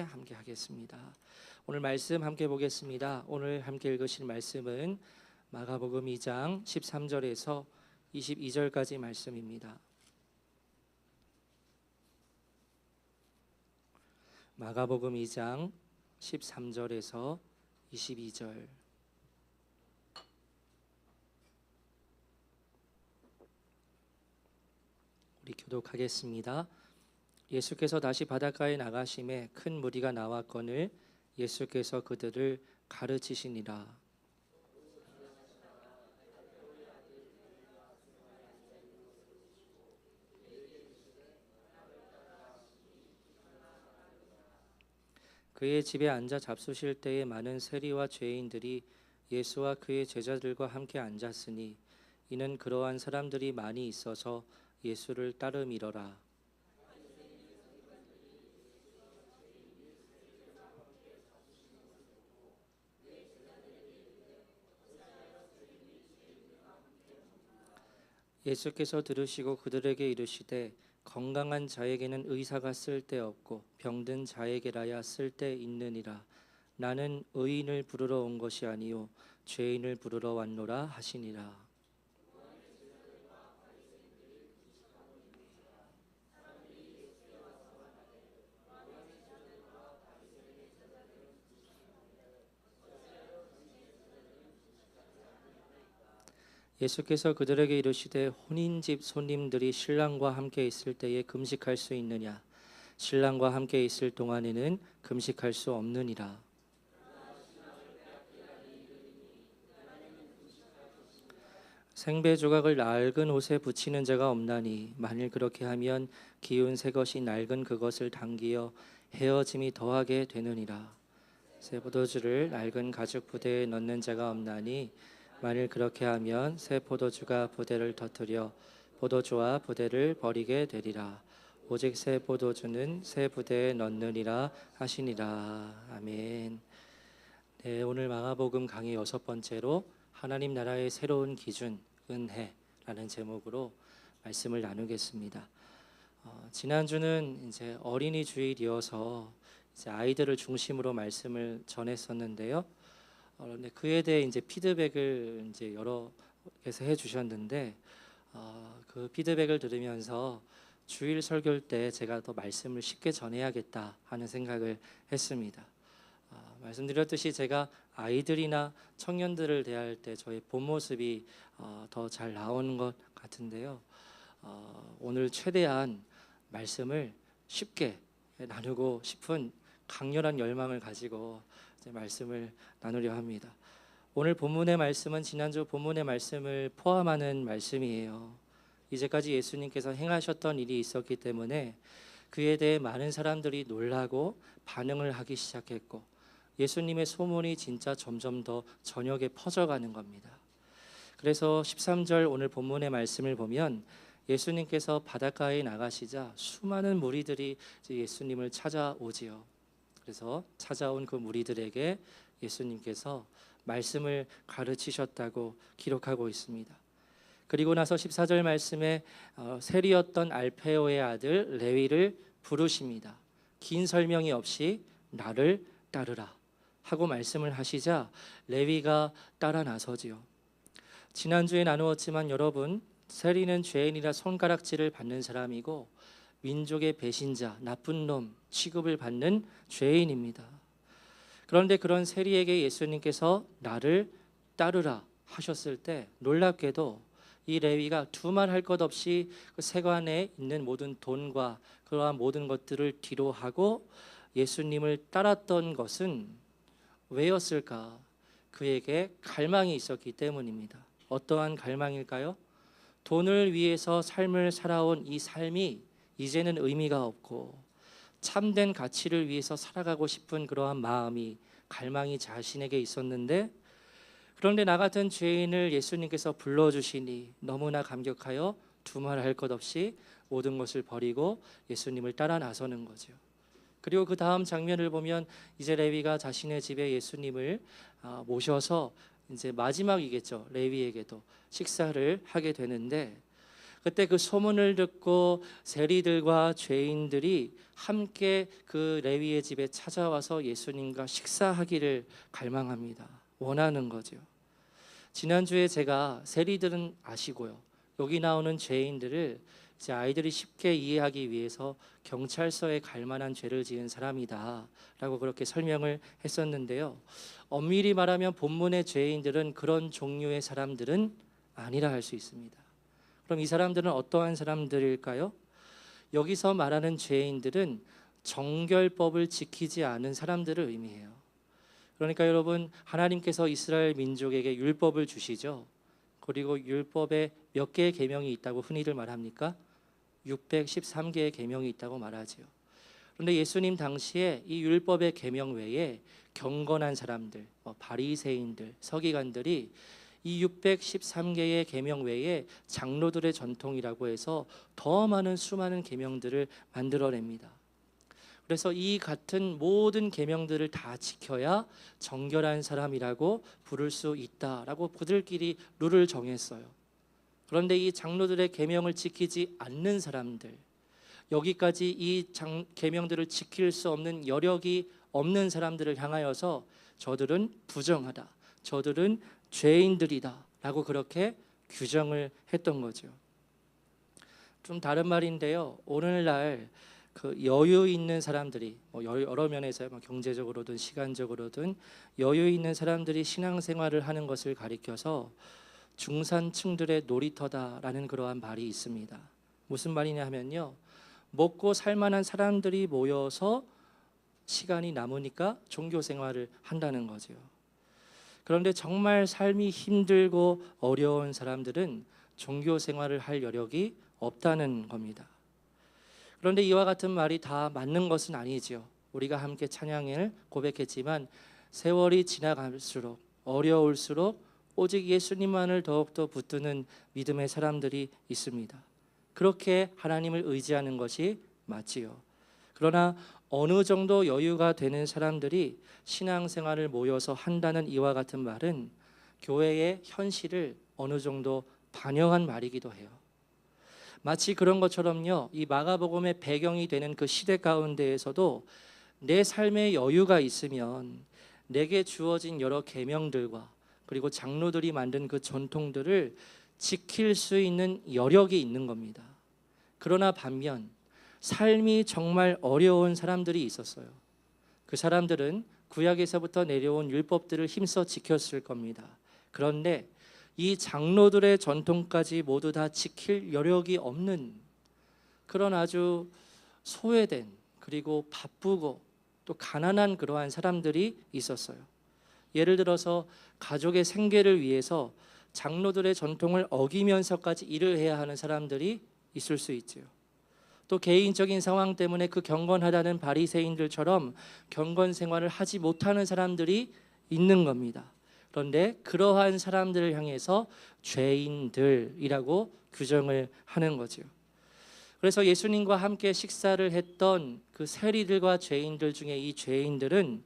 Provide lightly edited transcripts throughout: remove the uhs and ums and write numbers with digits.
함께 하겠습니다. 오늘 말씀 함께 보겠습니다. 오늘 함께 읽으실 말씀은 마가복음 2장 13절에서 22절까지 말씀입니다. 마가복음 2장 13절에서 22절. 우리 교독하겠습니다. 예수께서 다시 바닷가에 나가심에 큰 무리가 나왔거늘 예수께서 그들을 가르치시니라. 그의 집에 앉아 잡수실 때에 많은 세리와 죄인들이 예수와 그의 제자들과 함께 앉았으니 이는 그러한 사람들이 많이 있어서 예수를 따름이러라. 예수께서 들으시고 그들에게 이르시되 건강한 자에게는 의사가 쓸데없고 병든 자에게라야 쓸데있느니라. 나는 의인을 부르러 온 것이 아니요 죄인을 부르러 왔노라 하시니라. 예수께서 그들에게 이르시되 혼인집 손님들이 신랑과 함께 있을 때에 금식할 수 있느냐? 신랑과 함께 있을 동안에는 금식할 수 없느니라. 생배 조각을 낡은 옷에 붙이는 자가 없나니 만일 그렇게 하면 기운 새 것이 낡은 그것을 당기어 헤어짐이 더하게 되느니라. 새 포도주를 낡은 가죽 부대에 넣는 자가 없나니 만일 그렇게 하면 새 포도주가 부대를 터뜨려 포도주와 부대를 버리게 되리라. 오직 새 포도주는 새 부대에 넣느니라 하시니라. 아멘. 네, 오늘 마가복음 강의 6번째로 하나님 나라의 새로운 기준, 은혜라는 제목으로 말씀을 나누겠습니다. 지난주는 이제 어린이 주일이어서 이제 아이들을 중심으로 말씀을 전했었는데요. 그런데 그에 대해 이제 피드백을 이제 여러 개서 해주셨는데 그 피드백을 들으면서 주일 설교할 때 제가 더 말씀을 쉽게 전해야겠다 하는 생각을 했습니다. 말씀드렸듯이 제가 아이들이나 청년들을 대할 때 저의 본 모습이 더 잘 나오는 것 같은데요. 오늘 최대한 말씀을 쉽게 나누고 싶은 강렬한 열망을 가지고 말씀을 나누려 합니다. 오늘 본문의 말씀은 지난주 본문의 말씀을 포함하는 말씀이에요. 이제까지 예수님께서 행하셨던 일이 있었기 때문에 그에 대해 많은 사람들이 놀라고 반응을 하기 시작했고 예수님의 소문이 진짜 점점 더 전역에 퍼져가는 겁니다. 그래서 13절 오늘 본문의 말씀을 보면 예수님께서 바닷가에 나가시자 수많은 무리들이 예수님을 찾아오지요. 그래서 찾아온 그 무리들에게 예수님께서 말씀을 가르치셨다고 기록하고 있습니다. 그리고 나서 14절 말씀에 세리였던 알페오의 아들 레위를 부르십니다. 긴 설명이 없이 나를 따르라 하고 말씀을 하시자 레위가 따라 나서지요. 지난주에 나누었지만 여러분, 세리는 죄인이라 손가락질을 받는 사람이고 민족의 배신자, 나쁜 놈 취급을 받는 죄인입니다. 그런데 그런 세리에게 예수님께서 나를 따르라 하셨을 때 놀랍게도 이 레위가 두말 할 것 없이 그 세관에 있는 모든 돈과 그러한 모든 것들을 뒤로 하고 예수님을 따랐던 것은 왜였을까? 그에게 갈망이 있었기 때문입니다. 어떠한 갈망일까요? 돈을 위해서 삶을 살아온 이 삶이 이제는 의미가 없고 참된 가치를 위해서 살아가고 싶은 그러한 마음이 갈망이 자신에게 있었는데 그런데 나 같은 죄인을 예수님께서 불러주시니 너무나 감격하여 두말 할 것 없이 모든 것을 버리고 예수님을 따라 나서는 거죠. 그리고 그 다음 장면을 보면 이제 레위가 자신의 집에 예수님을 모셔서 이제 마지막이겠죠. 레위에게도 식사를 하게 되는데 그때 그 소문을 듣고 세리들과 죄인들이 함께 그 레위의 집에 찾아와서 예수님과 식사하기를 갈망합니다. 원하는 거죠. 지난주에 제가 세리들은 아시고요, 여기 나오는 죄인들을 이제 아이들이 쉽게 이해하기 위해서 경찰서에 갈 만한 죄를 지은 사람이다 라고 그렇게 설명을 했었는데요, 엄밀히 말하면 본문의 죄인들은 그런 종류의 사람들은 아니라 할 수 있습니다. 그럼 이 사람들은 어떠한 사람들일까요? 여기서 말하는 죄인들은 정결법을 지키지 않은 사람들을 의미해요. 그러니까 여러분, 하나님께서 이스라엘 민족에게 율법을 주시죠. 그리고 율법에 몇 개의 계명이 있다고 흔히들 말합니까? 613개의 계명이 있다고 말하지요. 그런데 예수님 당시에 이 율법의 계명 외에 경건한 사람들, 바리새인들, 서기관들이 이 613개의 계명 외에 장로들의 전통이라고 해서 더 많은 수많은 계명들을 만들어냅니다. 그래서 이 같은 모든 계명들을 다 지켜야 정결한 사람이라고 부를 수 있다라고 그들끼리 룰을 정했어요. 그런데 이 장로들의 계명을 지키지 않는 사람들, 여기까지 이 계명들을 지킬 수 없는 여력이 없는 사람들을 향하여서 저들은 부정하다, 저들은 죄인들이다 라고 그렇게 규정을 했던 거죠. 좀 다른 말인데요, 오늘날 그 여유 있는 사람들이 여러 면에서 경제적으로든 시간적으로든 여유 있는 사람들이 신앙생활을 하는 것을 가리켜서 중산층들의 놀이터다라는 그러한 말이 있습니다. 무슨 말이냐 하면요, 먹고 살만한 사람들이 모여서 시간이 남으니까 종교생활을 한다는 거죠. 그런데 정말 삶이 힘들고 어려운 사람들은 종교생활을 할 여력이 없다는 겁니다. 그런데 이와 같은 말이 다 맞는 것은 아니지요. 우리가 함께 찬양을 고백했지만 세월이 지나갈수록 어려울수록 오직 예수님만을 더욱더 붙드는 믿음의 사람들이 있습니다. 그렇게 하나님을 의지하는 것이 맞지요. 그러나 어느 정도 여유가 되는 사람들이 신앙생활을 모여서 한다는 이와 같은 말은 교회의 현실을 어느 정도 반영한 말이기도 해요. 마치 그런 것처럼요, 이 마가복음의 배경이 되는 그 시대 가운데에서도 내 삶에 여유가 있으면 내게 주어진 여러 계명들과 그리고 장로들이 만든 그 전통들을 지킬 수 있는 여력이 있는 겁니다. 그러나 반면 삶이 정말 어려운 사람들이 있었어요. 그 사람들은 구약에서부터 내려온 율법들을 힘써 지켰을 겁니다. 그런데 이 장로들의 전통까지 모두 다 지킬 여력이 없는 그런 아주 소외된, 그리고 바쁘고 또 가난한 그러한 사람들이 있었어요. 예를 들어서 가족의 생계를 위해서 장로들의 전통을 어기면서까지 일을 해야 하는 사람들이 있을 수 있죠. 또 개인적인 상황 때문에 그 경건하다는 바리새인들처럼 경건 생활을 하지 못하는 사람들이 있는 겁니다. 그런데 그러한 사람들을 향해서 죄인들이라고 규정을 하는 거죠. 그래서 예수님과 함께 식사를 했던 그 세리들과 죄인들 중에 이 죄인들은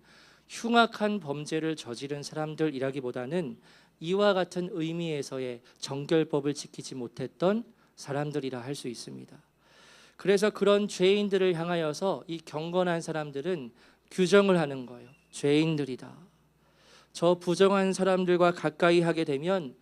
흉악한 범죄를 저지른 사람들이라기보다는 이와 같은 의미에서의 정결법을 지키지 못했던 사람들이라 할 수 있습니다. 그래서 그런 죄인들을 향하여서 이 경건한 사람들은 규정을 하는 거예요. 죄인들이다. 저 부정한 사람들과 가까이 하게 되면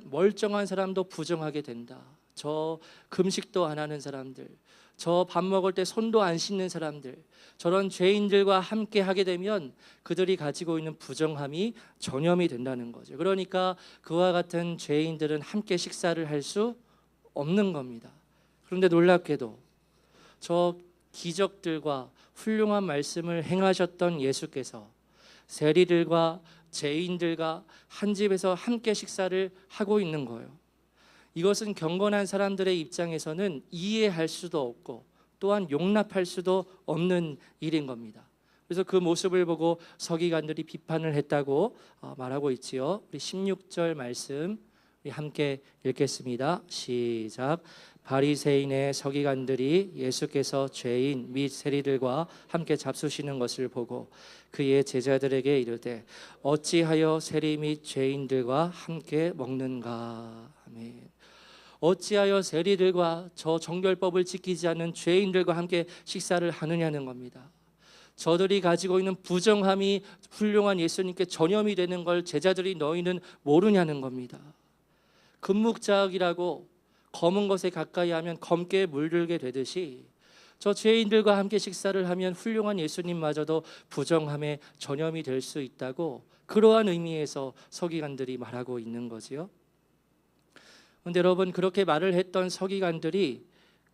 멀쩡한 사람도 부정하게 된다. 저 금식도 안 하는 사람들, 저 밥 먹을 때 손도 안 씻는 사람들, 저런 죄인들과 함께 하게 되면 그들이 가지고 있는 부정함이 전염이 된다는 거죠. 그러니까 그와 같은 죄인들은 함께 식사를 할 수 없는 겁니다. 그런데 놀랍게도 저 기적들과 훌륭한 말씀을 행하셨던 예수께서 세리들과 죄인들과 한 집에서 함께 식사를 하고 있는 거예요. 이것은 경건한 사람들의 입장에서는 이해할 수도 없고 또한 용납할 수도 없는 일인 겁니다. 그래서 그 모습을 보고 서기관들이 비판을 했다고 말하고 있지요. 우리 16절 말씀 우리 함께 읽겠습니다. 시작. 바리새인의 서기관들이 예수께서 죄인 및 세리들과 함께 잡수시는 것을 보고 그의 제자들에게 이르되 어찌하여 세리 및 죄인들과 함께 먹는가. 아멘. 어찌하여 세리들과 저 정결법을 지키지 않는 죄인들과 함께 식사를 하느냐는 겁니다. 저들이 가지고 있는 부정함이 훌륭한 예수님께 전염이 되는 걸 제자들이 너희는 모르냐는 겁니다. 금묵자학이라고 검은 것에 가까이 하면 검게 물들게 되듯이 저 죄인들과 함께 식사를 하면 훌륭한 예수님마저도 부정함에 전염이 될 수 있다고, 그러한 의미에서 서기관들이 말하고 있는 거지요. 그런데 여러분, 그렇게 말을 했던 서기관들이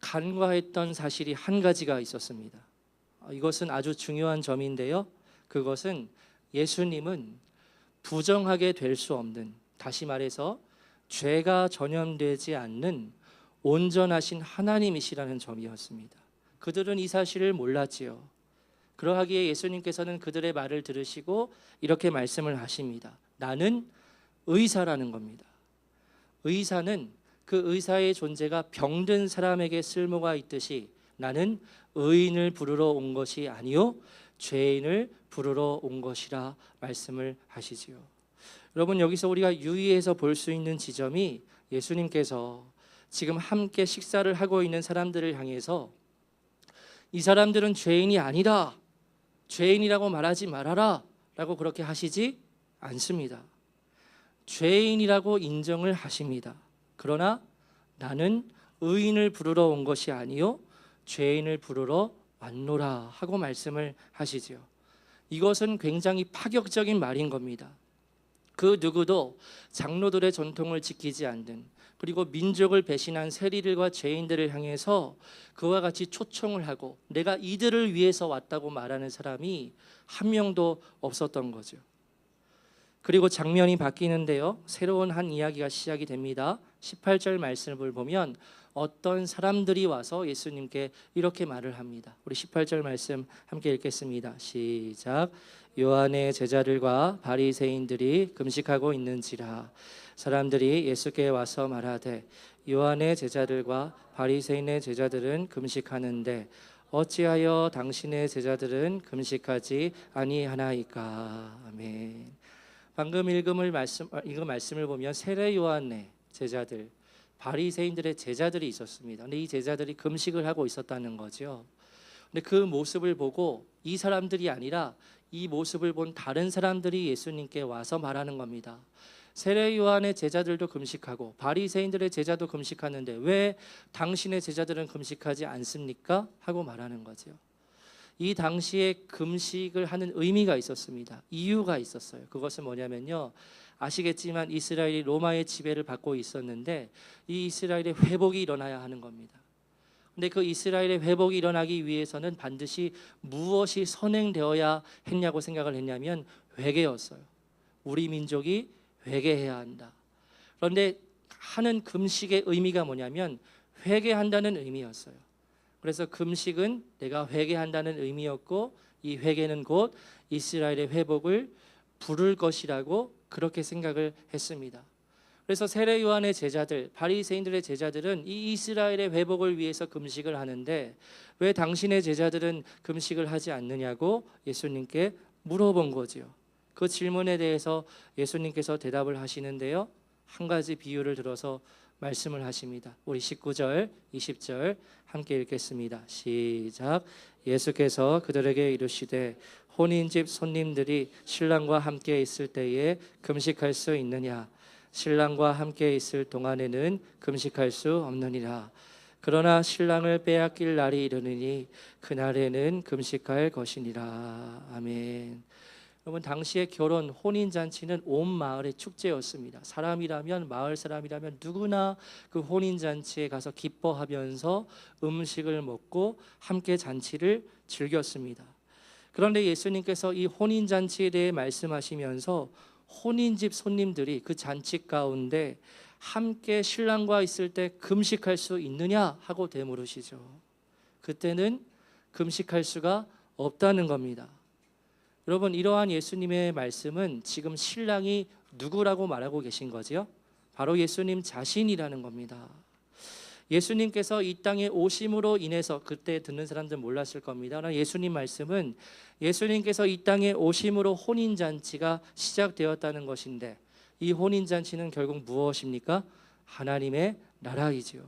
간과했던 사실이 한 가지가 있었습니다. 이것은 아주 중요한 점인데요. 그것은 예수님은 부정하게 될 수 없는, 다시 말해서 죄가 전염되지 않는 온전하신 하나님이시라는 점이었습니다. 그들은 이 사실을 몰랐지요. 그러하기에 예수님께서는 그들의 말을 들으시고 이렇게 말씀을 하십니다. 나는 의사라는 겁니다. 의사는 그 의사의 존재가 병든 사람에게 쓸모가 있듯이 나는 의인을 부르러 온 것이 아니요 죄인을 부르러 온 것이라 말씀을 하시지요. 여러분, 여기서 우리가 유의해서 볼 수 있는 지점이 예수님께서 지금 함께 식사를 하고 있는 사람들을 향해서 이 사람들은 죄인이 아니다, 죄인이라고 말하지 말아라 라고 그렇게 하시지 않습니다. 죄인이라고 인정을 하십니다. 그러나 나는 의인을 부르러 온 것이 아니요 죄인을 부르러 왔노라 하고 말씀을 하시지요. 이것은 굉장히 파격적인 말인 겁니다. 그 누구도 장로들의 전통을 지키지 않는, 그리고 민족을 배신한 세리들과 죄인들을 향해서 그와 같이 초청을 하고 내가 이들을 위해서 왔다고 말하는 사람이 한 명도 없었던 거죠. 그리고 장면이 바뀌는데요, 새로운 한 이야기가 시작이 됩니다. 18절 말씀을 보면 어떤 사람들이 와서 예수님께 이렇게 말을 합니다. 우리 18절 말씀 함께 읽겠습니다. 시작. 요한의 제자들과 바리새인들이 금식하고 있는지라. 사람들이 예수께 와서 말하되 요한의 제자들과 바리새인의 제자들은 금식하는데 어찌하여 당신의 제자들은 금식하지 아니하나이까. 아멘. 방금 읽은 말씀을 보면 세례 요한의 제자들, 바리새인들의 제자들이 있었습니다. 근데 이 제자들이 금식을 하고 있었다는 거죠. 근데 그 모습을 보고 이 사람들이 아니라 이 모습을 본 다른 사람들이 예수님께 와서 말하는 겁니다. 세례 요한의 제자들도 금식하고 바리새인들의 제자도 금식하는데 왜 당신의 제자들은 금식하지 않습니까? 하고 말하는 거죠. 이 당시에 금식을 하는 의미가 있었습니다. 이유가 있었어요. 그것은 뭐냐면요, 아시겠지만 이스라엘이 로마의 지배를 받고 있었는데 이 이스라엘의 회복이 일어나야 하는 겁니다. 근데 그 이스라엘의 회복이 일어나기 위해서는 반드시 무엇이 선행되어야 했냐고 생각을 했냐면 회개였어요. 우리 민족이 회개해야 한다. 그런데 하는 금식의 의미가 뭐냐면 회개한다는 의미였어요. 그래서 금식은 내가 회개한다는 의미였고, 이 회개는 곧 이스라엘의 회복을 부를 것이라고 그렇게 생각을 했습니다. 그래서 세례 요한의 제자들, 바리새인들의 제자들은 이 이스라엘의 회복을 위해서 금식을 하는데 왜 당신의 제자들은 금식을 하지 않느냐고 예수님께 물어본 거지요. 그 질문에 대해서 예수님께서 대답을 하시는데요, 한 가지 비유를 들어서 말씀을 하십니다. 우리 19절, 20절 함께 읽겠습니다. 시작. 예수께서 그들에게 이르시되 혼인집 손님들이 신랑과 함께 있을 때에 금식할 수 있느냐? 신랑과 함께 있을 동안에는 금식할 수 없느니라. 그러나 신랑을 빼앗길 날이 이르느니 그날에는 금식할 것이니라. 아멘. 여러분, 당시의 결혼 혼인잔치는 온 마을의 축제였습니다. 사람이라면, 마을 사람이라면 누구나 그 혼인잔치에 가서 기뻐하면서 음식을 먹고 함께 잔치를 즐겼습니다. 그런데 예수님께서 이 혼인잔치에 대해 말씀하시면서 혼인집 손님들이 그 잔치 가운데 함께 신랑과 있을 때 금식할 수 있느냐 하고 되물으시죠. 그때는 금식할 수가 없다는 겁니다. 여러분, 이러한 예수님의 말씀은 지금 신랑이 누구라고 말하고 계신 거지요? 바로 예수님 자신이라는 겁니다. 예수님께서 이 땅에 오심으로 인해서, 그때 듣는 사람들은 몰랐을 겁니다. 그러나 예수님 말씀은 예수님께서 이 땅에 오심으로 혼인잔치가 시작되었다는 것인데 이 혼인잔치는 결국 무엇입니까? 하나님의 나라이지요.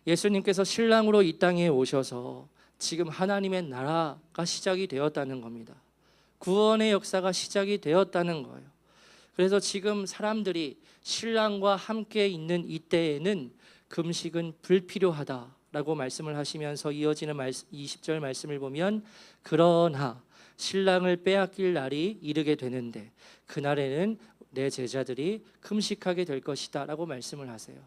예수님께서 신랑으로 이 땅에 오셔서 지금 하나님의 나라가 시작이 되었다는 겁니다. 구원의 역사가 시작이 되었다는 거예요. 그래서 지금 사람들이 신랑과 함께 있는 이때에는 금식은 불필요하다라고 말씀을 하시면서 이어지는 20절 말씀을 보면, 그러나 신랑을 빼앗길 날이 이르게 되는데 그날에는 내 제자들이 금식하게 될 것이다 라고 말씀을 하세요.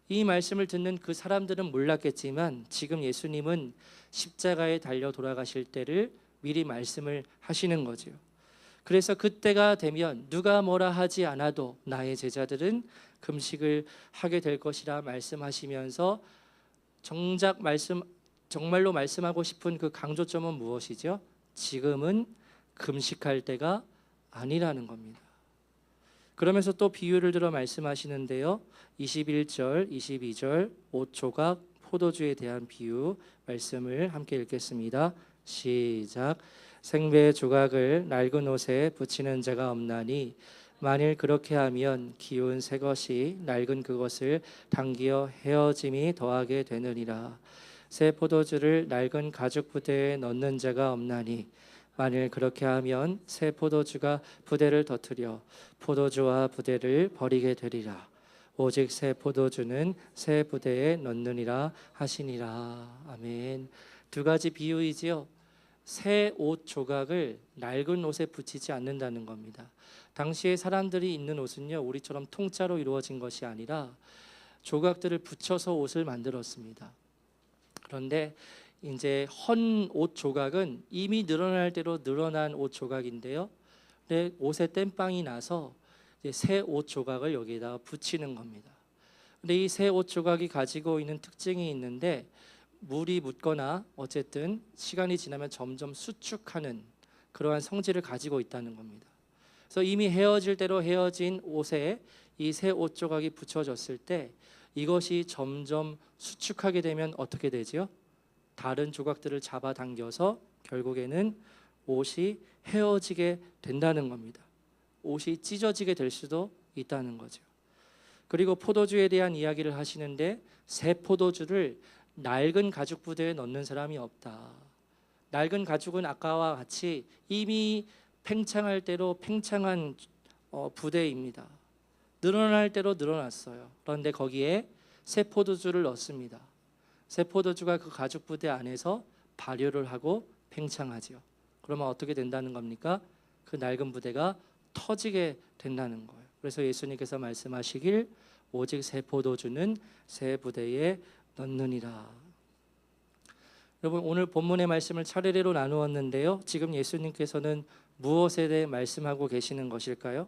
이 말씀을 듣는 그 사람들은 몰랐겠지만 지금 예수님은 십자가에 달려 돌아가실 때를 미리 말씀을 하시는 거죠. 그래서 그때가 되면 누가 뭐라 하지 않아도 나의 제자들은 금식을 하게 될 것이라 말씀하시면서 정말로 말씀하고 싶은 그 강조점은 무엇이죠? 지금은 금식할 때가 아니라는 겁니다. 그러면서 또 비유를 들어 말씀하시는데요. 21절, 22절 5조각 포도주에 대한 비유 말씀을 함께 읽겠습니다. 시작. 생배 조각을 낡은 옷에 붙이는 자가 없나니 만일 그렇게 하면 기운 새 것이 낡은 그것을 당기어 헤어짐이 더하게 되느니라. 새 포도주를 낡은 가죽 부대에 넣는 자가 없나니 만일 그렇게 하면 새 포도주가 부대를 터뜨려 포도주와 부대를 버리게 되리라. 오직 새 포도주는 새 부대에 넣느니라 하시니라. 아멘. 두 가지 비유이지요. 새 옷 조각을 낡은 옷에 붙이지 않는다는 겁니다. 당시에 사람들이 입는 옷은요, 우리처럼 통짜로 이루어진 것이 아니라 조각들을 붙여서 옷을 만들었습니다. 그런데 이제 헌 옷 조각은 이미 늘어날 대로 늘어난 옷 조각인데요. 근데 옷에 땜빵이 나서 새 옷 조각을 여기에다 붙이는 겁니다. 근데 이 새 옷 조각이 가지고 있는 특징이 있는데, 물이 묻거나 어쨌든 시간이 지나면 점점 수축하는 그러한 성질을 가지고 있다는 겁니다. 그래서 이미 헤어질 대로 헤어진 옷에 이 새 옷 조각이 붙여졌을 때 이것이 점점 수축하게 되면 어떻게 되죠? 다른 조각들을 잡아당겨서 결국에는 옷이 헤어지게 된다는 겁니다. 옷이 찢어지게 될 수도 있다는 거죠. 그리고 포도주에 대한 이야기를 하시는데, 새 포도주를 낡은 가죽 부대에 넣는 사람이 없다. 낡은 가죽은 아까와 같이 이미 팽창할 대로 팽창한 부대입니다. 늘어날 대로 늘어났어요. 그런데 거기에 새 포도주를 넣습니다. 새 포도주가 그 가죽 부대 안에서 발효를 하고 팽창하죠. 그러면 어떻게 된다는 겁니까? 그 낡은 부대가 터지게 된다는 거예요. 그래서 예수님께서 말씀하시길 오직 새 포도주는 새 부대에 넣느니라. 여러분, 오늘 본문의 말씀을 차례로 나누었는데요. 지금 예수님께서는 무엇에 대해 말씀하고 계시는 것일까요?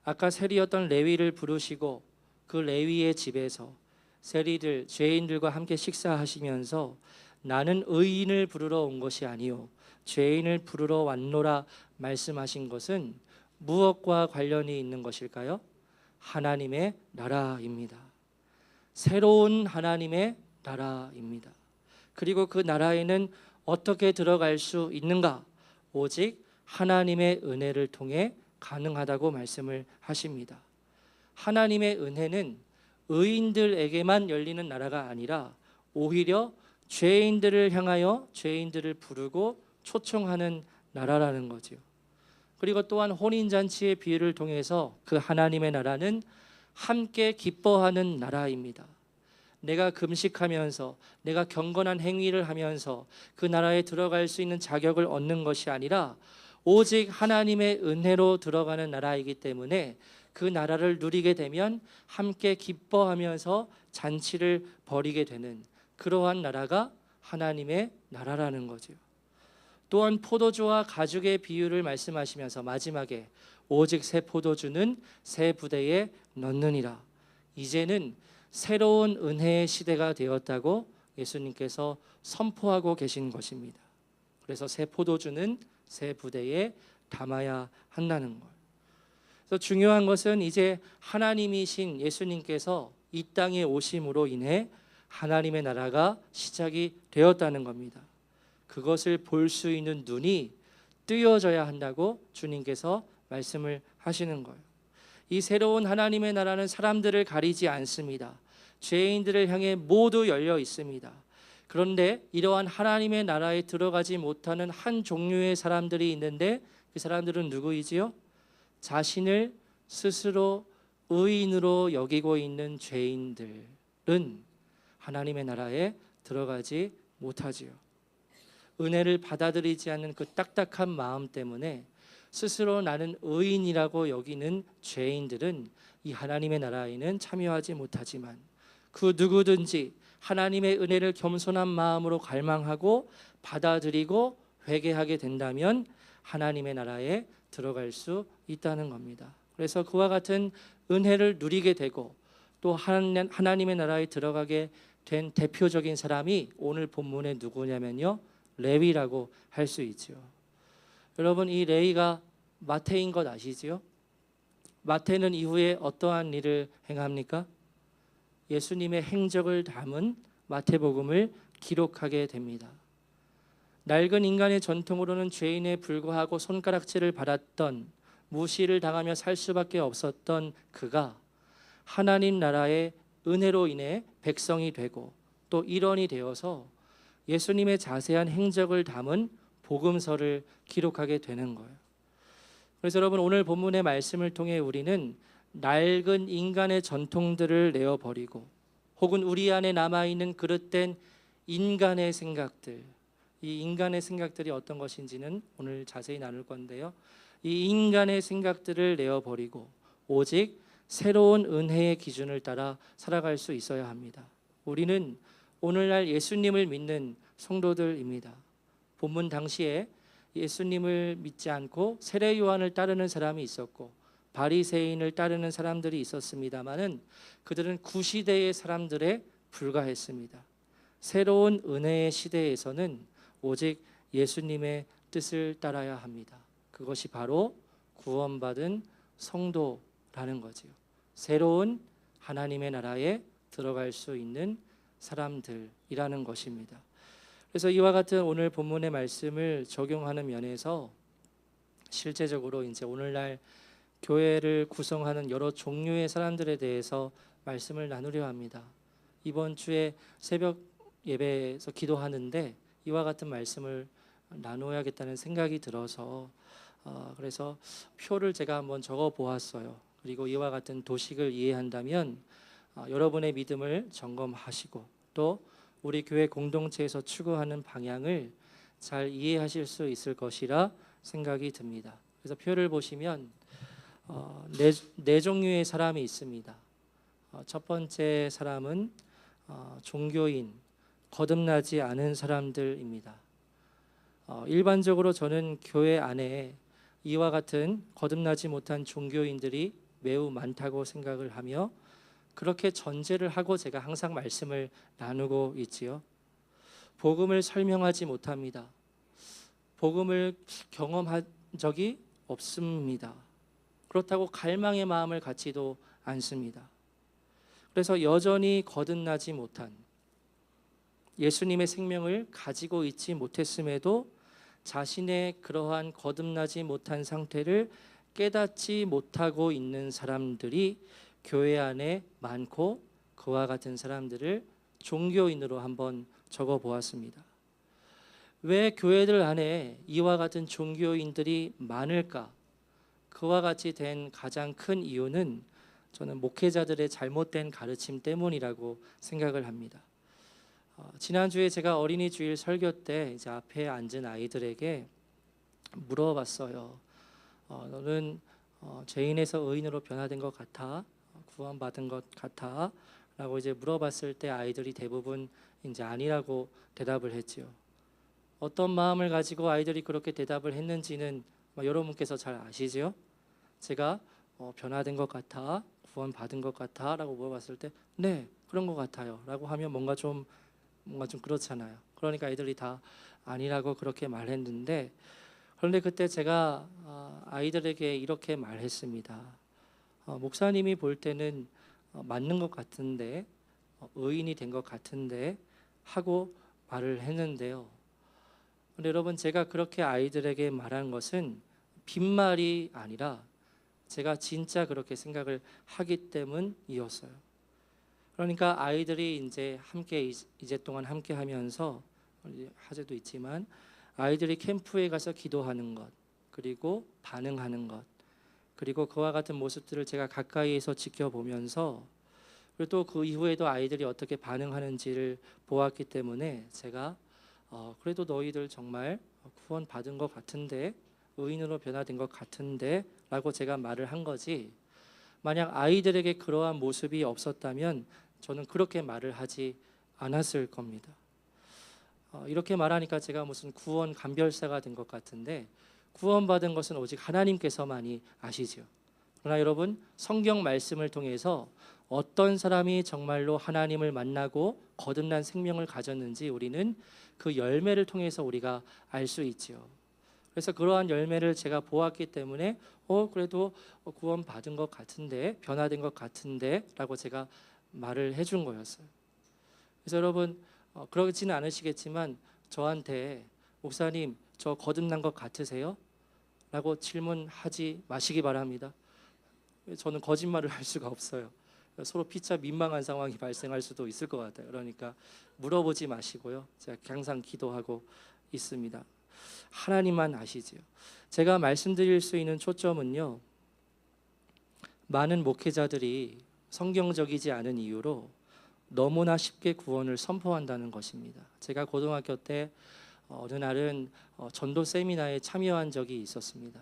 아까 세리였던 레위를 부르시고 그 레위의 집에서 세리들, 죄인들과 함께 식사하시면서 나는 의인을 부르러 온 것이 아니요 죄인을 부르러 왔노라 말씀하신 것은 무엇과 관련이 있는 것일까요? 하나님의 나라입니다. 새로운 하나님의 나라입니다. 그리고 그 나라에는 어떻게 들어갈 수 있는가? 오직 하나님의 은혜를 통해 가능하다고 말씀을 하십니다. 하나님의 은혜는 의인들에게만 열리는 나라가 아니라 오히려 죄인들을 향하여 죄인들을 부르고 초청하는 나라라는 거죠. 그리고 또한 혼인잔치의 비유를 통해서 그 하나님의 나라는 함께 기뻐하는 나라입니다. 내가 금식하면서 내가 경건한 행위를 하면서 그 나라에 들어갈 수 있는 자격을 얻는 것이 아니라 오직 하나님의 은혜로 들어가는 나라이기 때문에 그 나라를 누리게 되면 함께 기뻐하면서 잔치를 벌이게 되는 그러한 나라가 하나님의 나라라는 거죠. 또한 포도주와 가죽의 비유를 말씀하시면서 마지막에 오직 새 포도주는 새 부대에 넣느니라. 이제는 새로운 은혜의 시대가 되었다고 예수님께서 선포하고 계신 것입니다. 그래서 새 포도주는 새 부대에 담아야 한다는 것. 그래서 중요한 것은 이제 하나님이신 예수님께서 이 땅에 오심으로 인해 하나님의 나라가 시작이 되었다는 겁니다. 그것을 볼 수 있는 눈이 뜨여져야 한다고 주님께서 말씀을 하시는 거예요. 이 새로운 하나님의 나라는 사람들을 가리지 않습니다. 죄인들을 향해 모두 열려 있습니다. 그런데 이러한 하나님의 나라에 들어가지 못하는 한 종류의 사람들이 있는데 그 사람들은 누구이지요? 자신을 스스로 의인으로 여기고 있는 죄인들은 하나님의 나라에 들어가지 못하지요. 은혜를 받아들이지 않는 그 딱딱한 마음 때문에 스스로 나는 의인이라고 여기는 죄인들은 이 하나님의 나라에는 참여하지 못하지만 그 누구든지 하나님의 은혜를 겸손한 마음으로 갈망하고 받아들이고 회개하게 된다면 하나님의 나라에 들어갈 수 있다는 겁니다. 그래서 그와 같은 은혜를 누리게 되고 또 하나님의 나라에 들어가게 된 대표적인 사람이 오늘 본문에 누구냐면요, 레위라고 할 수 있죠. 여러분, 이 레위가 마태인 것 아시지요? 마태는 이후에 어떠한 일을 행합니까? 예수님의 행적을 담은 마태복음을 기록하게 됩니다. 낡은 인간의 전통으로는 죄인에 불과하고 손가락질을 받았던, 무시를 당하며 살 수밖에 없었던 그가 하나님 나라의 은혜로 인해 백성이 되고 또 일원이 되어서 예수님의 자세한 행적을 담은 복음서를 기록하게 되는 거예요. 그래서 여러분, 오늘 본문의 말씀을 통해 우리는 낡은 인간의 전통들을 내어버리고 혹은 우리 안에 남아있는 그릇된 인간의 생각들, 이 인간의 생각들이 어떤 것인지는 오늘 자세히 나눌 건데요, 이 인간의 생각들을 내어버리고 오직 새로운 은혜의 기준을 따라 살아갈 수 있어야 합니다. 우리는 오늘날 예수님을 믿는 성도들입니다. 본문 당시에 예수님을 믿지 않고 세례 요한을 따르는 사람이 있었고 바리새인을 따르는 사람들이 있었습니다마는 그들은 구시대의 사람들에 불과했습니다. 새로운 은혜의 시대에서는 오직 예수님의 뜻을 따라야 합니다. 그것이 바로 구원받은 성도라는 거지요. 새로운 하나님의 나라에 들어갈 수 있는 사람들이라는 것입니다. 그래서 이와 같은 오늘 본문의 말씀을 적용하는 면에서 실제적으로 이제 오늘날 교회를 구성하는 여러 종류의 사람들에 대해서 말씀을 나누려 합니다. 이번 주에 새벽 예배에서 기도하는데 이와 같은 말씀을 나누어야겠다는 생각이 들어서 그래서 표를 제가 한번 적어 보았어요. 그리고 이와 같은 도식을 이해한다면 여러분의 믿음을 점검하시고 또 우리 교회 공동체에서 추구하는 방향을 잘 이해하실 수 있을 것이라 생각이 듭니다. 그래서 표를 보시면 네 종류의 사람이 있습니다. 첫 번째 사람은 종교인, 거듭나지 않은 사람들입니다. 일반적으로 저는 교회 안에 이와 같은 거듭나지 못한 종교인들이 매우 많다고 생각을 하며 그렇게 전제를 하고 제가 항상 말씀을 나누고 있지요. 복음을 설명하지 못합니다. 복음을 경험한 적이 없습니다. 그렇다고 갈망의 마음을 갖지도 않습니다. 그래서 여전히 거듭나지 못한, 예수님의 생명을 가지고 있지 못했음에도 자신의 그러한 거듭나지 못한 상태를 깨닫지 못하고 있는 사람들이 교회 안에 많고 그와 같은 사람들을 종교인으로 한번 적어 보았습니다. 왜 교회들 안에 이와 같은 종교인들이 많을까? 그와 같이 된 가장 큰 이유는 저는 목회자들의 잘못된 가르침 때문이라고 생각을 합니다. 지난주에 제가 어린이 주일 설교 때 이제 앞에 앉은 아이들에게 물어봤어요. 너는 죄인에서 의인으로 변화된 것 같아? 구원받은 것 같아? 라고 이제 물어봤을 때 아이들이 대부분 이제 아니라고 대답을 했지요. 어떤 마음을 가지고 아이들이 그렇게 대답을 했는지는 여러분께서 잘 아시죠? 제가 변화된 것 같아? 구원받은 것 같아? 라고 물어봤을 때 네, 그런 것 같아요 라고 하면 뭔가 좀 그렇잖아요. 그러니까 아이들이 다 아니라고 그렇게 말했는데, 그런데 그때 제가 아이들에게 이렇게 말했습니다. 목사님이 볼 때는 맞는 것 같은데, 의인이 된 것 같은데 하고 말을 했는데요. 근데 여러분, 제가 그렇게 아이들에게 말한 것은 빈말이 아니라 제가 진짜 그렇게 생각을 하기 때문이었어요. 그러니까 아이들이 이제 함께 이제 동안 함께 하면서 화제도 있지만 아이들이 캠프에 가서 기도하는 것, 그리고 반응하는 것, 그리고 그와 같은 모습들을 제가 가까이에서 지켜보면서, 그리고 또 그 이후에도 아이들이 어떻게 반응하는지를 보았기 때문에 제가 그래도 너희들 정말 구원 받은 것 같은데, 의인으로 변화된 것 같은데 라고 제가 말을 한 거지, 만약 아이들에게 그러한 모습이 없었다면 저는 그렇게 말을 하지 않았을 겁니다. 이렇게 말하니까 제가 무슨 구원 감별사가 된 것 같은데, 구원받은 것은 오직 하나님께서만이 아시죠. 그러나 여러분, 성경 말씀을 통해서 어떤 사람이 정말로 하나님을 만나고 거듭난 생명을 가졌는지 우리는 그 열매를 통해서 우리가 알 수 있지요. 그래서 그러한 열매를 제가 보았기 때문에 그래도 구원받은 것 같은데, 변화된 것 같은데 라고 제가 말을 해준 거였어요. 그래서 여러분, 그러지는 않으시겠지만 저한테 목사님 저 거듭난 것 같으세요? 라고 질문하지 마시기 바랍니다. 저는 거짓말을 할 수가 없어요. 서로 피차 민망한 상황이 발생할 수도 있을 것 같아요. 그러니까 물어보지 마시고요. 제가 항상 기도하고 있습니다. 하나님만 아시지요. 제가 말씀드릴 수 있는 초점은요, 많은 목회자들이 성경적이지 않은 이유로 너무나 쉽게 구원을 선포한다는 것입니다. 제가 고등학교 때 어느 날은 전도 세미나에 참여한 적이 있었습니다.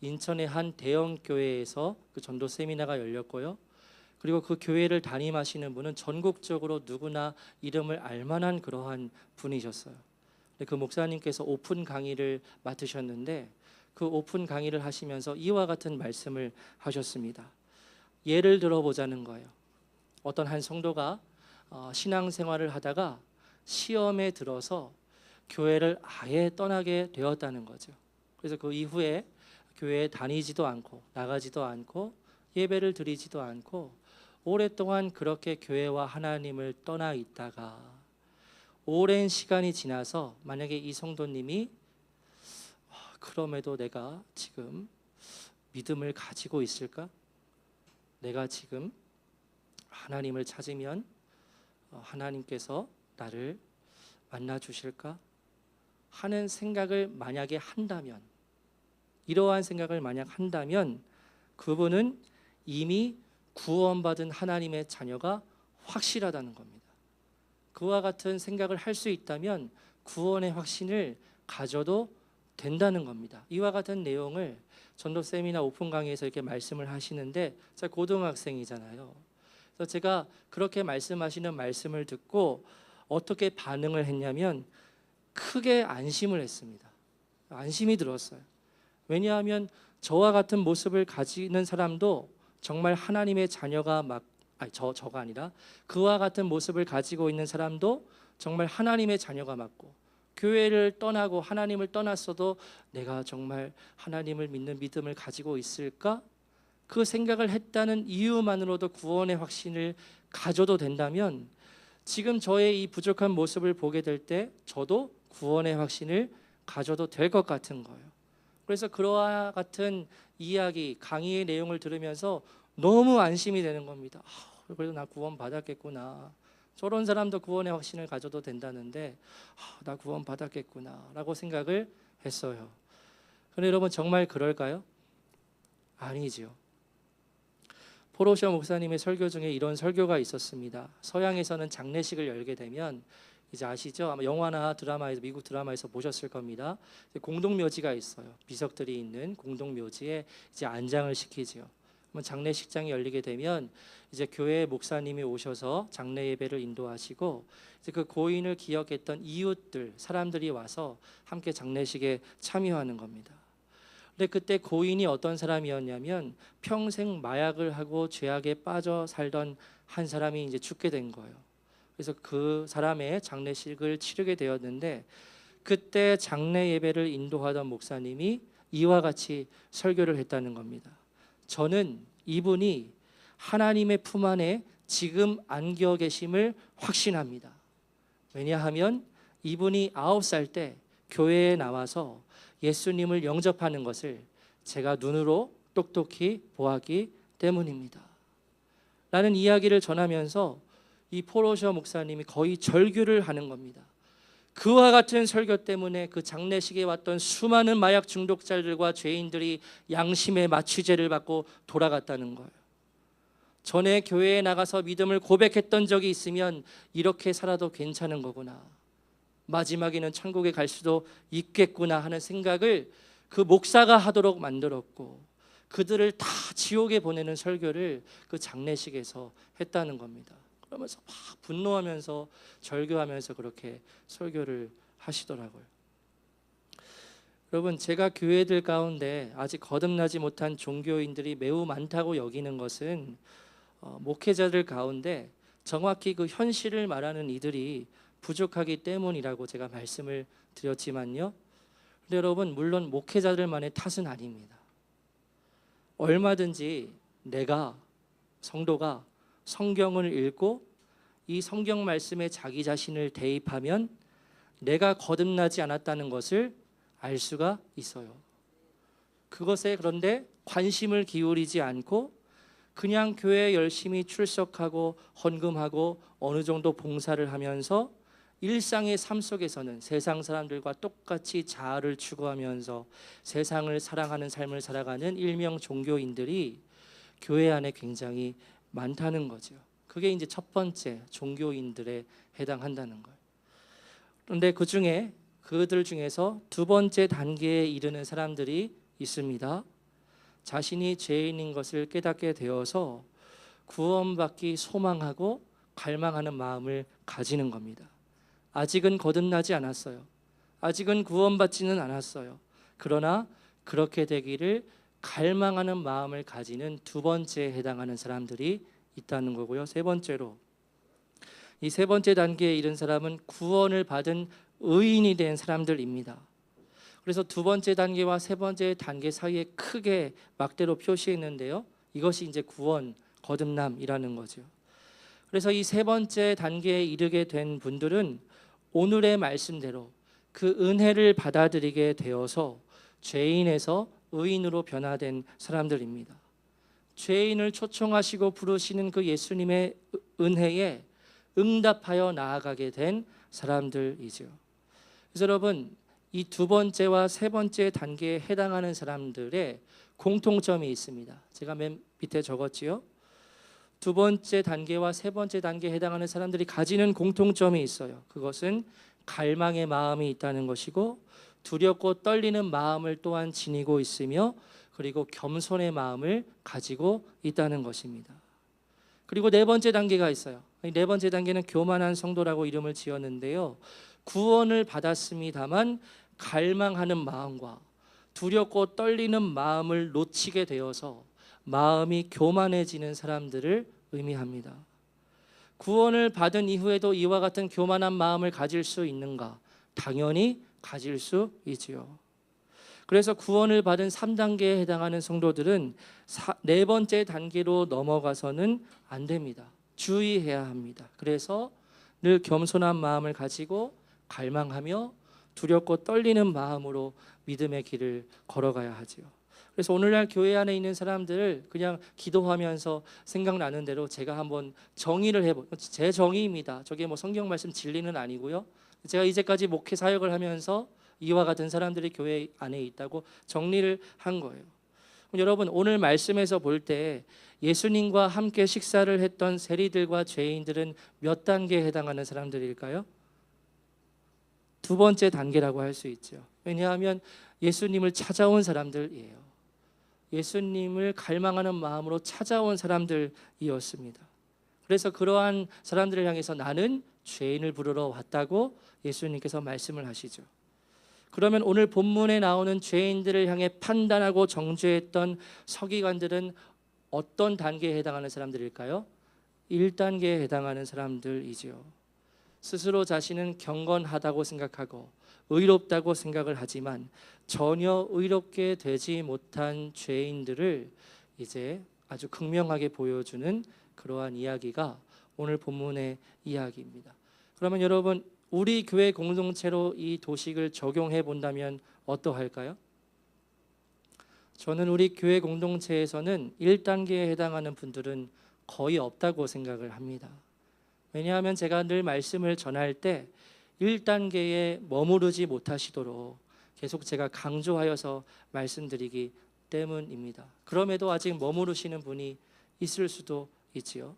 인천의 한 대형 교회에서 그 전도 세미나가 열렸고요. 그리고 그 교회를 담임하시는 분은 전국적으로 누구나 이름을 알만한 그러한 분이셨어요. 그 목사님께서 오픈 강의를 맡으셨는데, 그 오픈 강의를 하시면서 이와 같은 말씀을 하셨습니다. 예를 들어보자는 거예요. 어떤 한 성도가 신앙생활을 하다가 시험에 들어서 교회를 아예 떠나게 되었다는 거죠. 그래서 그 이후에 교회에 다니지도 않고 나가지도 않고 예배를 드리지도 않고 오랫동안 그렇게 교회와 하나님을 떠나 있다가 오랜 시간이 지나서 만약에 이 성도님이 그럼에도 내가 지금 믿음을 가지고 있을까? 내가 지금 하나님을 찾으면 하나님께서 나를 만나 주실까? 하는 생각을 만약에 한다면, 이러한 생각을 만약 한다면 그분은 이미 구원받은 하나님의 자녀가 확실하다는 겁니다. 그와 같은 생각을 할 수 있다면 구원의 확신을 가져도 된다는 겁니다. 이와 같은 내용을 전도 세미나 오픈 강의에서 이렇게 말씀을 하시는데, 제가 고등학생이잖아요. 그래서 제가 그렇게 말씀하시는 말씀을 듣고 어떻게 반응을 했냐면 크게 안심을 했습니다. 안심이 들었어요. 왜냐하면 저와 같은 모습을 가지는 사람도 정말 하나님의 자녀가 저가 아니라 그와 같은 모습을 가지고 있는 사람도 정말 하나님의 자녀가 맞고, 교회를 떠나고 하나님을 떠났어도 내가 정말 하나님을 믿는 믿음을 가지고 있을까? 그 생각을 했다는 이유만으로도 구원의 확신을 가져도 된다면, 지금 저의 이 부족한 모습을 보게 될 때 저도 구원의 확신을 가져도 될 것 같은 거예요. 그래서 그러한 같은 이야기, 강의의 내용을 들으면서 너무 안심이 되는 겁니다. 그래도 나 구원 받았겠구나. 저런 사람도 구원의 확신을 가져도 된다는데 나 구원 받았겠구나 라고 생각을 했어요. 그런데 여러분, 정말 그럴까요? 아니지요. 포로셔 목사님의 설교 중에 이런 설교가 있었습니다. 서양에서는 장례식을 열게 되면, 이제 아시죠? 아마 영화나 드라마에서, 미국 드라마에서 보셨을 겁니다. 공동묘지가 있어요. 비석들이 있는 공동묘지에 이제 안장을 시키지요. 장례식장이 열리게 되면 이제 교회 목사님이 오셔서 장례 예배를 인도하시고, 이제 그 고인을 기억했던 이웃들, 사람들이 와서 함께 장례식에 참여하는 겁니다. 근데 그때 고인이 어떤 사람이었냐면 평생 마약을 하고 죄악에 빠져 살던 한 사람이 이제 죽게 된 거예요. 그래서 그 사람의 장례식을 치르게 되었는데, 그때 장례 예배를 인도하던 목사님이 이와 같이 설교를 했다는 겁니다. 저는 이분이 하나님의 품 안에 지금 안겨 계심을 확신합니다. 왜냐하면 이분이 9살 때 교회에 나와서 예수님을 영접하는 것을 제가 눈으로 똑똑히 보았기 때문입니다. 라는 이야기를 전하면서 이 포로셔 목사님이 거의 절규를 하는 겁니다. 그와 같은 설교 때문에 그 장례식에 왔던 수많은 마약 중독자들과 죄인들이 양심의 마취제를 받고 돌아갔다는 거예요. 전에 교회에 나가서 믿음을 고백했던 적이 있으면 이렇게 살아도 괜찮은 거구나, 마지막에는 천국에 갈 수도 있겠구나 하는 생각을 그 목사가 하도록 만들었고, 그들을 다 지옥에 보내는 설교를 그 장례식에서 했다는 겁니다. 그러면서 막 분노하면서 절규하면서 그렇게 설교를 하시더라고요. 여러분, 제가 교회들 가운데 아직 거듭나지 못한 종교인들이 매우 많다고 여기는 것은 목회자들 가운데 정확히 그 현실을 말하는 이들이 부족하기 때문이라고 제가 말씀을 드렸지만요. 근데 여러분, 물론 목회자들만의 탓은 아닙니다. 얼마든지 내가, 성도가 성경을 읽고 이 성경 말씀에 자기 자신을 대입하면 내가 거듭나지 않았다는 것을 알 수가 있어요. 그것에 그런데 관심을 기울이지 않고 그냥 교회에 열심히 출석하고 헌금하고 어느 정도 봉사를 하면서 일상의 삶 속에서는 세상 사람들과 똑같이 자아를 추구하면서 세상을 사랑하는 삶을 살아가는 일명 종교인들이 교회 안에 굉장히 많다는 거죠. 그게 이제 첫 번째 종교인들에 해당한다는 거예요. 그런데 그들 중에서 두 번째 단계에 이르는 사람들이 있습니다. 자신이 죄인인 것을 깨닫게 되어서 구원받기 소망하고 갈망하는 마음을 가지는 겁니다. 아직은 거듭나지 않았어요. 아직은 구원받지는 않았어요. 그러나 그렇게 되기를 갈망하는 마음을 가지는 두 번째에 해당하는 사람들이 있다는 거고요. 세 번째로, 이 세 번째 단계에 이른 사람은 구원을 받은 의인이 된 사람들입니다. 그래서 두 번째 단계와 세 번째 단계 사이에 크게 막대로 표시했는데요. 이것이 이제 구원, 거듭남이라는 거죠. 그래서 이 세 번째 단계에 이르게 된 분들은 오늘의 말씀대로 그 은혜를 받아들이게 되어서 죄인에서 의인으로 변화된 사람들입니다. 죄인을 초청하시고 부르시는 그 예수님의 은혜에 응답하여 나아가게 된 사람들이죠. 그래서 여러분, 이 두 번째와 세 번째 단계에 해당하는 사람들의 공통점이 있습니다. 제가 맨 밑에 적었지요. 두 번째 단계와 세 번째 단계에 해당하는 사람들이 가지는 공통점이 있어요. 그것은 갈망의 마음이 있다는 것이고 두렵고 떨리는 마음을 또한 지니고 있으며 그리고 겸손의 마음을 가지고 있다는 것입니다. 그리고 네 번째 단계가 있어요. 네 번째 단계는 교만한 성도라고 이름을 지었는데요. 구원을 받았습니다만 갈망하는 마음과 두렵고 떨리는 마음을 놓치게 되어서 마음이 교만해지는 사람들을 의미합니다. 구원을 받은 이후에도 이와 같은 교만한 마음을 가질 수 있는가? 당연히 가질 수 있지요. 그래서 구원을 받은 3단계에 해당하는 성도들은 네 번째 단계로 넘어가서는 안 됩니다. 주의해야 합니다. 그래서 늘 겸손한 마음을 가지고 갈망하며 두렵고 떨리는 마음으로 믿음의 길을 걸어가야 하지요. 그래서 오늘날 교회 안에 있는 사람들을 그냥 기도하면서 생각나는 대로 제가 한번 정의를 제 정의입니다. 저게 뭐 성경 말씀 진리는 아니고요. 제가 이제까지 목회 사역을 하면서 이와 같은 사람들이 교회 안에 있다고 정리를 한 거예요. 여러분, 오늘 말씀에서 볼 때 예수님과 함께 식사를 했던 세리들과 죄인들은 몇 단계에 해당하는 사람들일까요? 두 번째 단계라고 할 수 있죠. 왜냐하면 예수님을 찾아온 사람들이에요. 예수님을 갈망하는 마음으로 찾아온 사람들이었습니다. 그래서 그러한 사람들을 향해서 나는 죄인을 부르러 왔다고 예수님께서 말씀을 하시죠. 그러면 오늘 본문에 나오는 죄인들을 향해 판단하고 정죄했던 서기관들은 어떤 단계에 해당하는 사람들일까요? 1단계에 해당하는 사람들이지요. 스스로 자신은 경건하다고 생각하고 의롭다고 생각을 하지만 전혀 의롭게 되지 못한 죄인들을 이제 아주 극명하게 보여주는 그러한 이야기가 오늘 본문의 이야기입니다. 그러면 여러분, 우리 교회 공동체로 이 도식을 적용해 본다면 어떠할까요? 저는 우리 교회 공동체에서는 1단계에 해당하는 분들은 거의 없다고 생각을 합니다. 왜냐하면 제가 늘 말씀을 전할 때 1단계에 머무르지 못하시도록 계속 제가 강조하여서 말씀드리기 때문입니다. 그럼에도 아직 머무르시는 분이 있을 수도 있지요.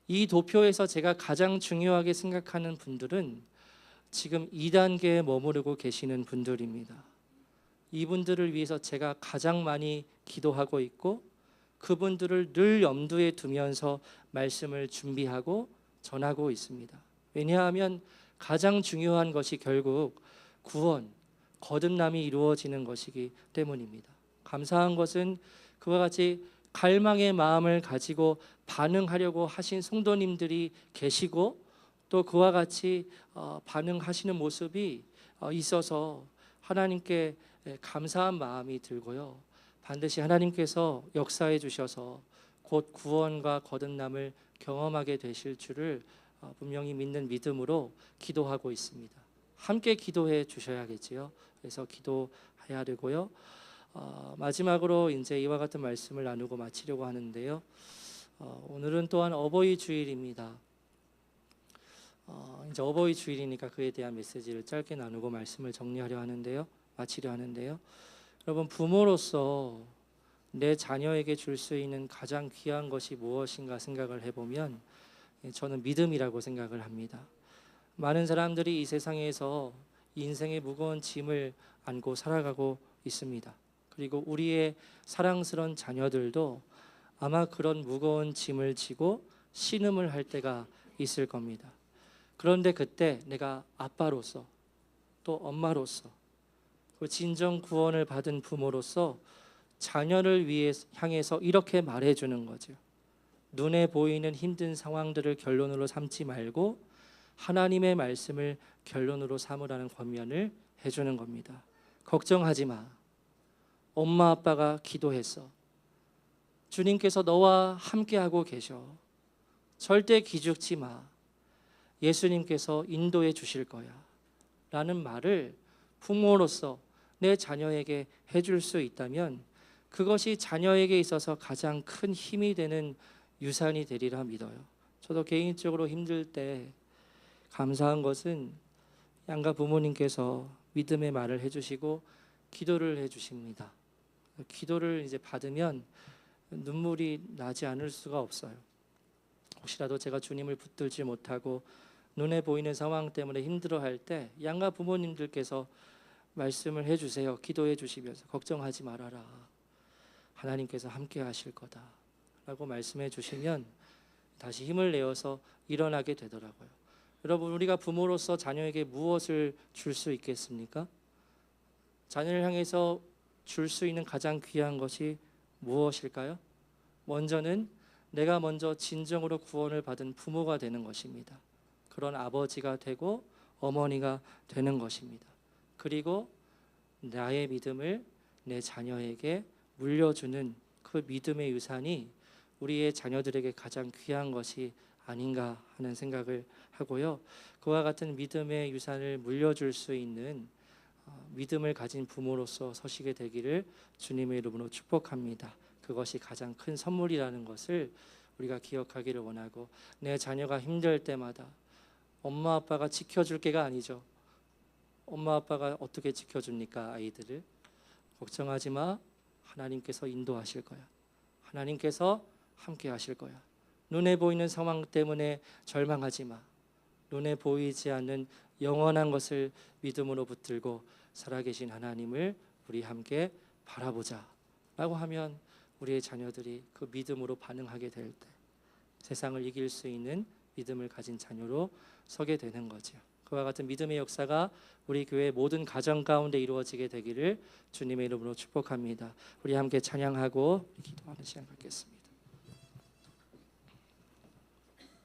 이 도표에서 제가 가장 중요하게 생각하는 분들은 지금 2단계에 머무르고 계시는 분들입니다. 이분들을 위해서 제가 가장 많이 기도하고 있고 그분들을 늘 염두에 두면서 말씀을 준비하고 전하고 있습니다. 왜냐하면 가장 중요한 것이 결국 구원, 거듭남이 이루어지는 것이기 때문입니다. 감사한 것은 그와 같이 갈망의 마음을 가지고 반응하려고 하신 성도님들이 계시고 또 그와 같이 반응하시는 모습이 있어서 하나님께 감사한 마음이 들고요. 반드시 하나님께서 역사해 주셔서 곧 구원과 거듭남을 경험하게 되실 줄을 분명히 믿는 믿음으로 기도하고 있습니다. 함께 기도해 주셔야겠지요. 그래서 기도해야 되고요. 마지막으로 이제 이와 같은 말씀을 나누고 마치려고 하는데요. 오늘은 또한 어버이 주일입니다. 이제 어버이 주일이니까 그에 대한 메시지를 짧게 나누고 말씀을 정리하려 하는데요. 마치려 하는데요. 여러분, 부모로서 내 자녀에게 줄 수 있는 가장 귀한 것이 무엇인가 생각을 해보면 저는 믿음이라고 생각을 합니다. 많은 사람들이 이 세상에서 인생의 무거운 짐을 안고 살아가고 있습니다. 그리고 우리의 사랑스러운 자녀들도 아마 그런 무거운 짐을 지고 신음을 할 때가 있을 겁니다. 그런데 그때 내가 아빠로서 또 엄마로서 그 진정 구원을 받은 부모로서 자녀를 향해서 이렇게 말해주는 거죠. 눈에 보이는 힘든 상황들을 결론으로 삼지 말고 하나님의 말씀을 결론으로 삼으라는 권면을 해주는 겁니다. 걱정하지 마. 엄마 아빠가 기도했어. 주님께서 너와 함께하고 계셔. 절대 기죽지 마. 예수님께서 인도해 주실 거야. 라는 말을 부모로서 내 자녀에게 해줄 수 있다면 그것이 자녀에게 있어서 가장 큰 힘이 되는 유산이 되리라 믿어요. 저도 개인적으로 힘들 때 감사한 것은 양가 부모님께서 믿음의 말을 해주시고 기도를 해주십니다. 기도를 이제 받으면 눈물이 나지 않을 수가 없어요. 혹시라도 제가 주님을 붙들지 못하고 눈에 보이는 상황 때문에 힘들어할 때 양가 부모님들께서 말씀을 해주세요. 기도해 주시면서 걱정하지 말아라. 하나님께서 함께 하실 거다. 라고 말씀해 주시면 다시 힘을 내어서 일어나게 되더라고요. 여러분, 우리가 부모로서 자녀에게 무엇을 줄 수 있겠습니까? 자녀를 향해서 줄 수 있는 가장 귀한 것이 무엇일까요? 먼저는 내가 먼저 진정으로 구원을 받은 부모가 되는 것입니다. 그런 아버지가 되고 어머니가 되는 것입니다. 그리고 나의 믿음을 내 자녀에게 물려주는 그 믿음의 유산이 우리의 자녀들에게 가장 귀한 것이 아닌가 하는 생각을 하고요. 그와 같은 믿음의 유산을 물려줄 수 있는 믿음을 가진 부모로서 서시게 되기를 주님의 이름으로 축복합니다. 그것이 가장 큰 선물이라는 것을 우리가 기억하기를 원하고, 내 자녀가 힘들 때마다 엄마 아빠가 지켜줄 게가 아니죠. 엄마 아빠가 어떻게 지켜줍니까? 아이들을. 걱정하지 마. 하나님께서 인도하실 거야. 하나님께서 함께 하실 거야. 눈에 보이는 상황 때문에 절망하지 마. 눈에 보이지 않는 영원한 것을 믿음으로 붙들고 살아계신 하나님을 우리 함께 바라보자 라고 하면 우리의 자녀들이 그 믿음으로 반응하게 될 때 세상을 이길 수 있는 믿음을 가진 자녀로 서게 되는 거죠. 그와 같은 믿음의 역사가 우리 교회 모든 가정 가운데 이루어지게 되기를 주님의 이름으로 축복합니다. 우리 함께 찬양하고 기도하는 시간 갖겠습니다.